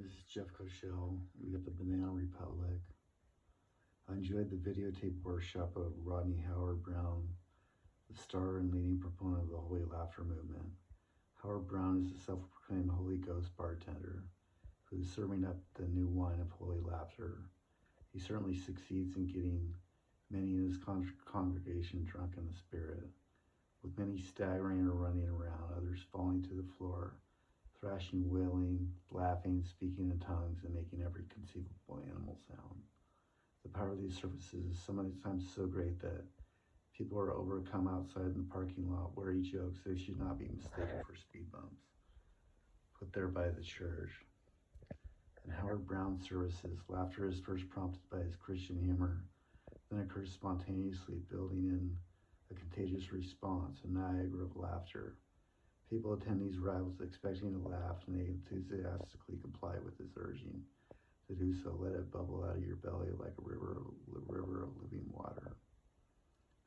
This is Jeff Cochell. We got the Banana Republic. I enjoyed the videotape workshop of Rodney Howard Brown, the star and leading proponent of the Holy Laughter movement. Howard Brown is a self-proclaimed Holy Ghost bartender who is serving up the new wine of Holy Laughter. He certainly succeeds in getting many in his congregation drunk in the spirit, with many staggering or running around, others falling to the floor, thrashing, wailing, laughing, speaking in tongues, and making every conceivable animal sound. The power of these services is sometimes so great that people are overcome outside in the parking lot where he jokes they should not be mistaken for speed bumps put there by the church. In Howard Brown's services, laughter is first prompted by his Christian humor, then occurs spontaneously, building in a contagious response, a Niagara of laughter. People attend these revels expecting to laugh, and they enthusiastically comply with his urging to do so. Let it bubble out of your belly like a river of living water.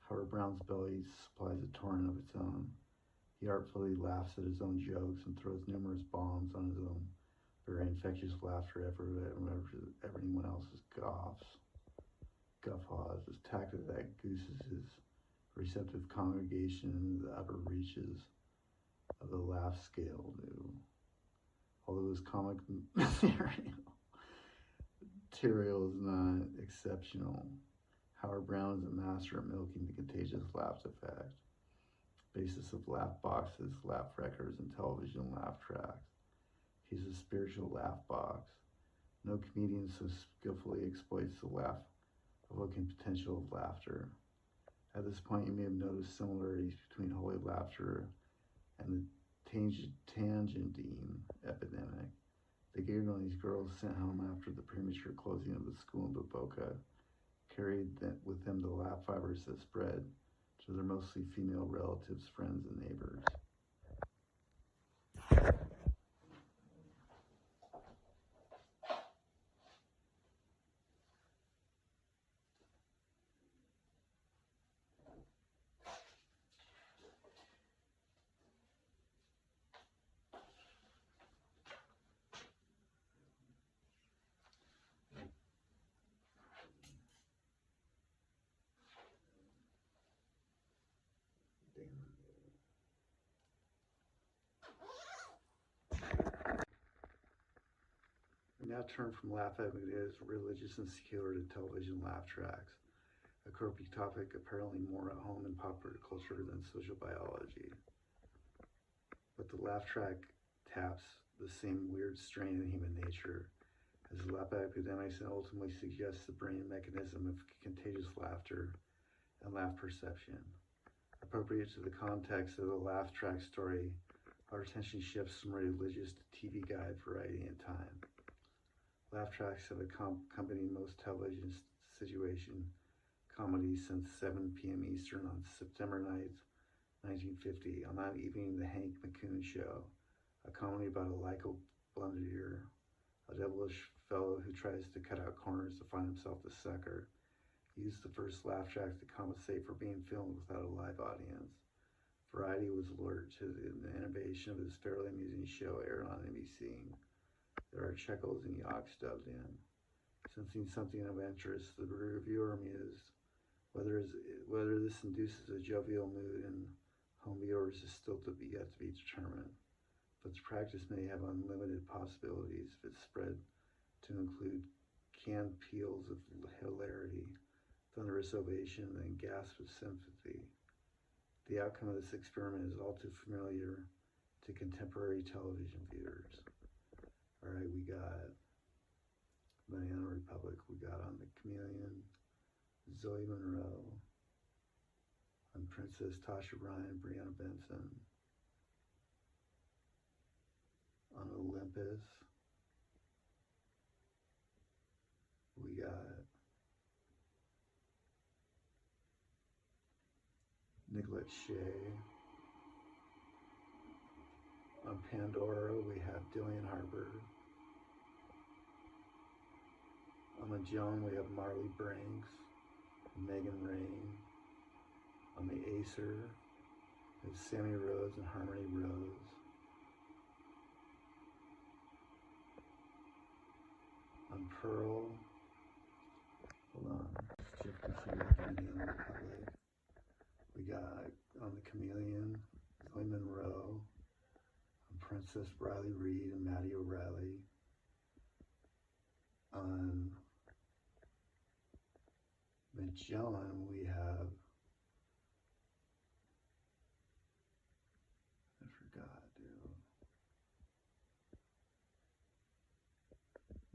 Howard Brown's belly supplies a torrent of its own. He artfully laughs at his own jokes and throws numerous bombs on his own very infectious laughter after everyone else's guffaws, is tactic that gooses his receptive congregation into the upper reaches of the laugh scale. Although his comic material is not exceptional, Howard Brown is a master at milking the contagious laugh effect. Basis of laugh boxes, laugh records, and television laugh tracks. He's a spiritual laugh box. No comedian so skillfully exploits the laugh-evoking potential of laughter. At this point, you may have noticed similarities between holy laughter and the tangentine epidemic. The giggling girls sent home after the premature closing of the school in Boca carried with them the laugh fibers that spread to their mostly female relatives, friends, and neighbors. We now turn from laugh evidence, religious and secular, to television laugh tracks, a quirky topic apparently more at home in popular culture than social biology. But the laugh track taps the same weird strain in human nature as the laugh epidemics, and ultimately suggests the brain mechanism of contagious laughter and laugh perception. Appropriate to the context of the laugh track story, our attention shifts from religious to TV guide, variety, and time. Laugh tracks have accompanied most television situation comedies since 7 p.m. Eastern on September 9th, 1950. On that evening, The Hank McCoon Show, a comedy about a likable blunderer, a devilish fellow who tries to cut out corners to find himself the sucker, used the first laugh track to compensate for being filmed without a live audience. Variety was lured to the innovation of this fairly amusing show aired on NBC. There are chuckles and yawks dubbed in. Sensing something of interest, the reviewer mused. Whether this induces a jovial mood in home viewers is still yet to be determined, but the practice may have unlimited possibilities if it's spread to include canned peals of hilarity, thunderous ovation, and gasps of sympathy. The outcome of this experiment is all too familiar to contemporary television viewers. All right, we got Banana Republic, we got On the Chameleon, Zoe Monroe, on Princess Tasha Ryan, Brianna Benson, on Olympus, we got Nicolette Shea. On Pandora, we have Dillian Harper. On Magellan, we have Marley Branks, Megan Rain. On the Acer, we have Sammy Rose and Harmony Rose. Pearl. Hold on. Jeff Cochell with the Republic. We got on the Chameleon, Zoe Monroe, Princess Riley Reid and Maddie O'Reilly. On Magellan, we have, I forgot, dude.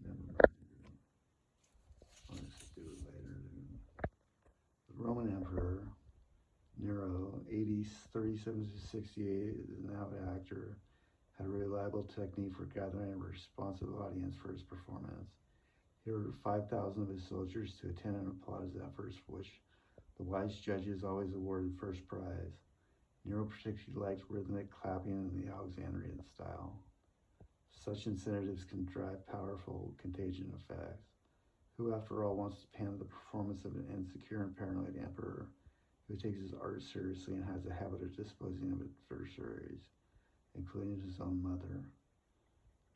Never mind, dude. I'll just do it later, dude. The Roman Emperor, Nero, 80s, 37 to 68, is an avid actor, had a reliable technique for gathering a responsive audience for his performance. He ordered 5,000 of his soldiers to attend and applaud his efforts, for which the wise judges always awarded first prize. Nero particularly liked rhythmic clapping in the Alexandrian style. Such incentives can drive powerful contagion effects. Who, after all, wants to pan the performance of an insecure and paranoid emperor who takes his art seriously and has a habit of disposing of adversaries, including his own mother?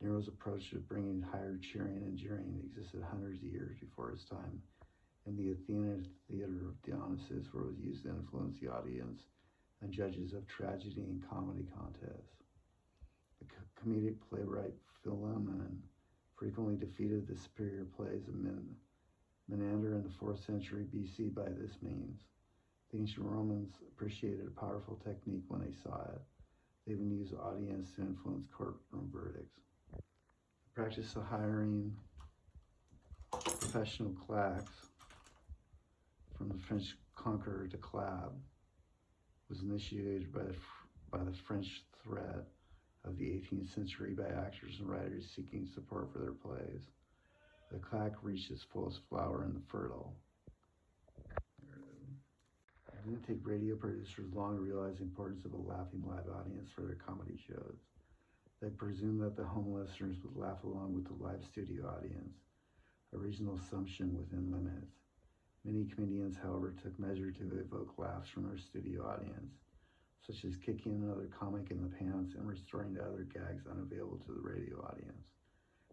Nero's approach to bringing higher cheering and jeering existed hundreds of years before his time in the Athenian theater of Dionysus, where it was used to influence the audience and judges of tragedy and comedy contests. The comedic playwright Philemon frequently defeated the superior plays of Menander in the 4th century BC by this means. The ancient Romans appreciated a powerful technique when they saw it. They even used the audience to influence courtroom verdicts. The practice of hiring professional claques from the French conqueror de clap was initiated by the French threat of the 18th century by actors and writers seeking support for their plays. The claque reached its fullest flower in the fertile. It didn't take radio producers long to realize the importance of a laughing live audience for their comedy shows. They presumed that the home listeners would laugh along with the live studio audience, a reasonable assumption within limits. Many comedians, however, took measure to evoke laughs from their studio audience, such as kicking another comic in the pants and restoring to other gags unavailable to the radio audience,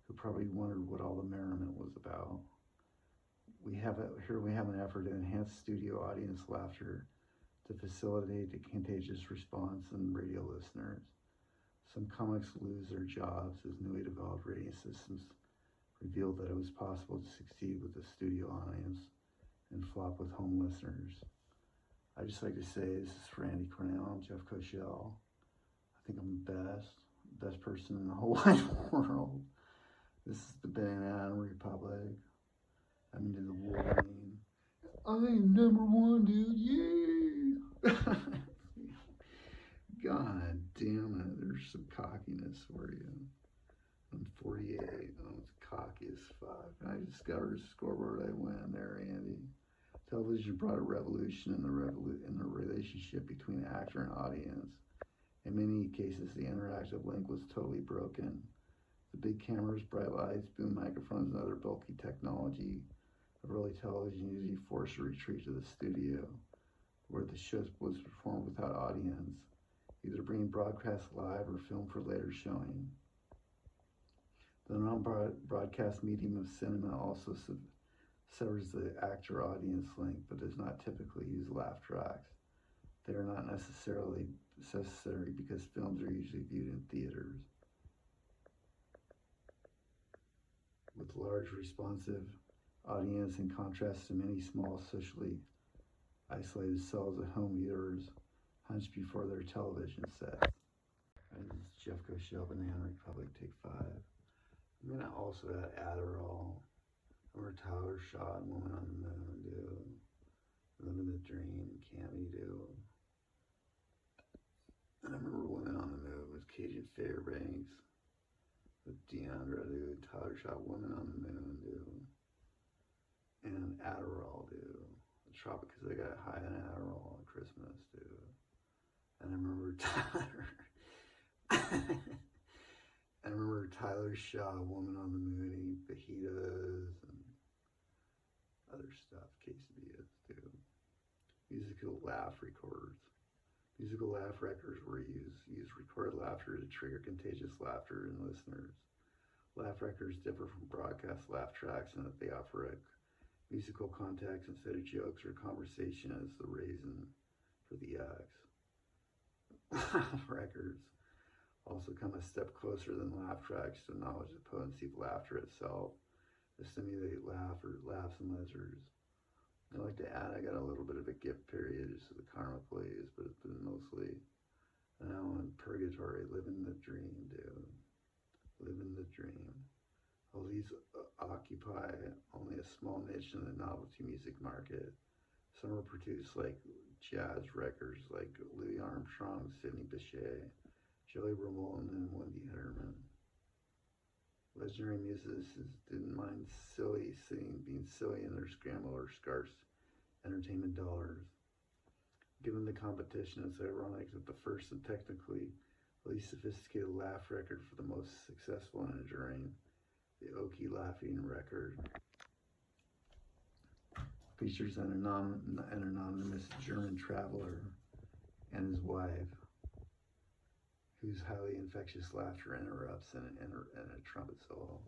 who probably wondered what all the merriment was about. Here we have an effort to enhance studio audience laughter to facilitate the contagious response in radio listeners. Some comics lose their jobs as newly developed rating systems revealed that it was possible to succeed with the studio audience and flop with home listeners. I'd just like to say, this is for Andy Cornell. I'm Jeff Cochell. I think I'm the best person in the whole wide world. This is the Banana Republic. I'm into the Wolverine. I'm #1, dude, yeah! God damn it, there's some cockiness for you. I'm 48, I'm cocky as fuck. I discovered a scoreboard, I win there, Andy. Television brought a revolution in the relationship between actor and audience. In many cases, the interactive link was totally broken. The big cameras, bright lights, boom microphones, and other bulky technology of early television usually forced a retreat to the studio, where the show was performed without audience, either being broadcast live or filmed for later showing. The non-broadcast medium of cinema also severs the actor-audience link, but does not typically use laugh tracks. They are not necessarily necessary because films are usually viewed in theaters. With large responsive audience in contrast to many small socially isolated cells at home viewers hunched before their television set. This is Jeff Cochell, Banana Republic, take 5. I'm gonna also add Adderall. Or Tyler Shaw and Woman on the Moon, dude. Living the Dream, Cammy, dude. And I remember Women on the Moon with Cajun Fairbanks, with Deandra, dude. Tyler Shaw, Woman on the Moon, dude. And Adderall, dude. Because I got high on Adderall on Christmas, dude. And I remember Tyler Shaw, Woman on the Moon, eating fajitas and other stuff, quesadillas, too. Musical laugh recorders. Musical laugh records were used recorded laughter to trigger contagious laughter in listeners. Laugh records differ from broadcast laugh tracks in that they offer a musical context instead of jokes or conversation as the reason for the acts. Laugh records also come a step closer than laugh tracks to acknowledge the potency of laughter itself, to stimulate laughs and lizards. I'd like to add, I got a little bit of a gift period just so the karma plays, but it's been mostly now in purgatory, living the dream, dude. Living the dream. All these occupy only a small niche in the novelty music market. Some are produced like jazz records like Louis Armstrong, Sidney Bechet, Joey Ramone, and Wendy Herman. Legendary musicians didn't mind being silly in their scramble or scarce entertainment dollars. Given the competition, it's ironic that the first and technically least sophisticated laugh record for the most successful and enduring, the Okie Laughing record, features an anonymous German traveler and his wife, whose highly infectious laughter interrupts in a trumpet solo.